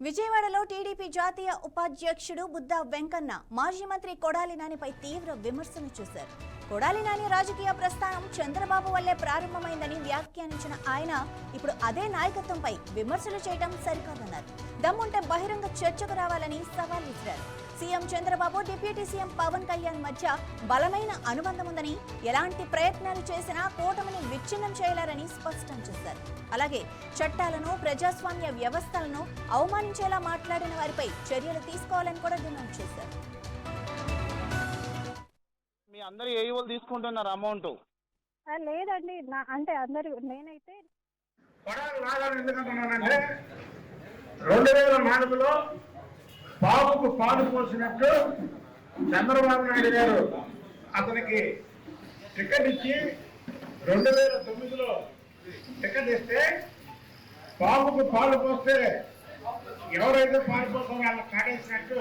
విజయవాడలో టీడీపీ జాతీయ ఉపాధ్యక్షుడు బుద్ధా వెంకన్న మాజీ మంత్రి కొడాలి నానిపై తీవ్ర విమర్శలు చేశారు. కొడాలి నాని రాజకీయ ప్రస్థానం చంద్రబాబు వల్లే ప్రారంభమైందని వ్యాఖ్యానించిన ఆయన ఇప్పుడు అదే నాయకత్వంపై విమర్శలు చేయడం సరికాదన్నారు. దమ్ముంటే బహిరంగ చర్చకు రావాలని సవాల్ విసిరారు. CM Chandrababu deputy CM Pavan Kalyan మధ్య బలమైన అనుబంధం ఉందని, ఎలాంటి ప్రయత్నాలు చేసినా కూటమిని విచ్ఛిన్నం చేయలేరని స్పష్టం చేశారు. అలాగే చట్టాలను, ప్రజాస్వామ్య వ్యవస్థలను అవమానించేలా మాట్లాడిన వారిపై చర్యలు తీసుకోవాలని కూడా డిమాండ్ చేశారు. మీ అందరూ ఏఈఓలు తీసుకుంటున్నారు అమౌంట్? లేదండి, అంటే అందరూ నేనైతే ఎందుకంటున్నానంటే 2004లో బాబుకు పాలు పోసినట్టు చంద్రబాబు నాయుడు గారు అతనికి టికెట్ ఇచ్చి 2009లో టికెట్ ఇస్తే బాబుకు పాలు పోస్తే ఎవరైతే పాలు పోస్తారో వాళ్ళని కాటేసినట్టు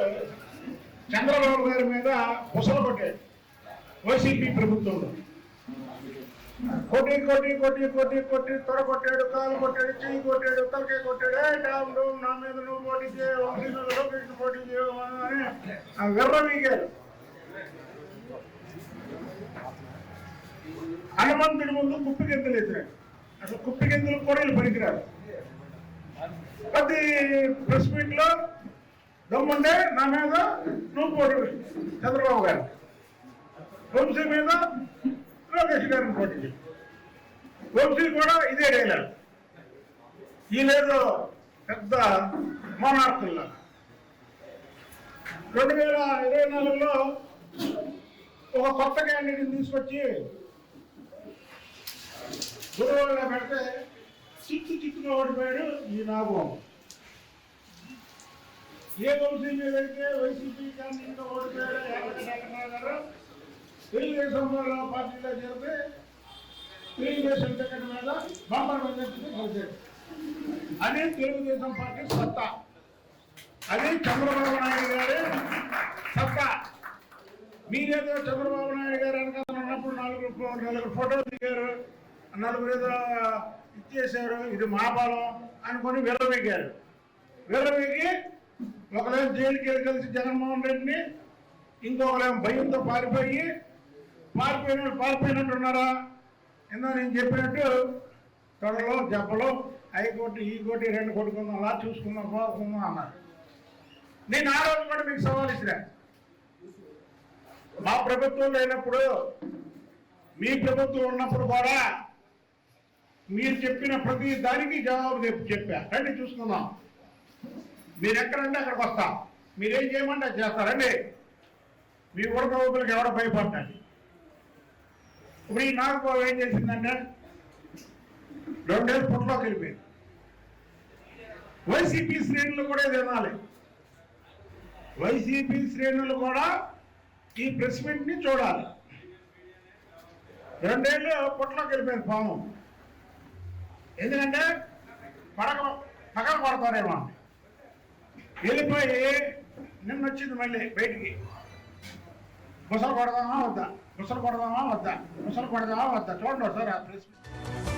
చంద్రబాబు గారి మీద బుసలు కొట్టాడు వైసీపీ ప్రభుత్వంలో. కొట్టి కొట్టి కొట్టి కొట్టి కొట్టి తొడ కొట్టాడు, కాలు కొట్టాడు, చెయ్యి కొట్టాడు, తలకాయ కొట్టాడు. డామ్ డోమ్ నా మీద నువ్వు పోటీ చేయవు, లోకేష్ పోటీ చేయవు అని విర్రవీగారు. హనుమంతుడి ముందు కుప్పిగెంతులు ఎత్తినాడు. అసలు కుప్పిగెంతులు కూడా వీళ్ళు పనికిరారు. ప్రతి ప్రెస్ మీట్ లో దమ్ముండే నా మీద నువ్వు పోటీ, చంద్రబాబు గారు వంశీ మీద లోకేష్ గారిని పోటీ. వంశీ కూడా ఇదే డైలాగ్. ఈలేదో పెద్ద మోనార్కుల్లా 2024లో ఒక కొత్త క్యాండిడేట్ని తీసుకొచ్చి గురువుల్లో పెడితే చిక్కుగా ఓడిపోయాడు ఈ నాగబాబు. ఏ వంశీ మీద అయితే వైసీపీ క్యాండిడేట్ ఓడిపోయాడు గారు తెలుగుదేశం పార్టీలో చేరితే తెలుగుదేశం టికెట్ మీద బంపర్ మెజార్టీతో కలిసాడు. అది తెలుగుదేశం పార్టీ సత్తా, అది చంద్రబాబు నాయుడు గారి సత్తా. మీరేదో చంద్రబాబు నాయుడు గారు వెనకాల ఉన్నప్పుడు నలుగురు ఫోటోలు దిగారు, నలుగురు ఏదో ఇచ్చేశారు, ఇది మా బలం అనుకొని విర్రవీగారు. విర్రవీగి ఒకలేమో జైలుకి వెళ్ళి కలిసి జగన్మోహన్ రెడ్డిని, ఇంకొకలేమో భయంతో పారిపోయినట్టున్నారా? ఎందో నేను చెప్పినట్టు తొడలో దెబ్బలు హైకోర్టు ఈ కోటి 2 కొట్టుకుందాం, అలా చూసుకుందాం, పోకుందాం అన్నారు. నేను ఆ రోజు కూడా మీకు సవాల్ ఇచ్చినా. మా ప్రభుత్వం లేనప్పుడు, మీ ప్రభుత్వం ఉన్నప్పుడు కూడా మీరు చెప్పిన ప్రతి దానికి జవాబు చెప్పా. రండి చూసుకుందాం, మీరు ఎక్కడంటే అక్కడికి వస్తాం, మీరేం చేయమంటే అది చేస్తారండి. మీ ఉడక ఊపిరికి ఎవడో భయపడ్డాడు. ఇప్పుడు ఈ నాగబాబు ఏం చేసిందంటే 2 ఏళ్ళు పుట్టలోకి వెళ్ళిపోయింది. వైసీపీ శ్రేణులు కూడా తినాలి. వైసీపీ శ్రేణులు కూడా ఈ ప్రెస్ మీట్ ని చూడాలి. 2 ఏళ్ళు పుట్టలోకి వెళ్ళిపోయింది పాము. ఎందుకంటే పగల పడతారేమో వెళ్ళిపోయి నిన్న వచ్చింది మళ్ళీ బయటికి. ముసలు కొడదామా వద్దా, ముసలు కొడదామా వద్దా, ముసలు కొడదామా వద్దా. చూడండి సార్ ఆ ప్రెస్ మీట్.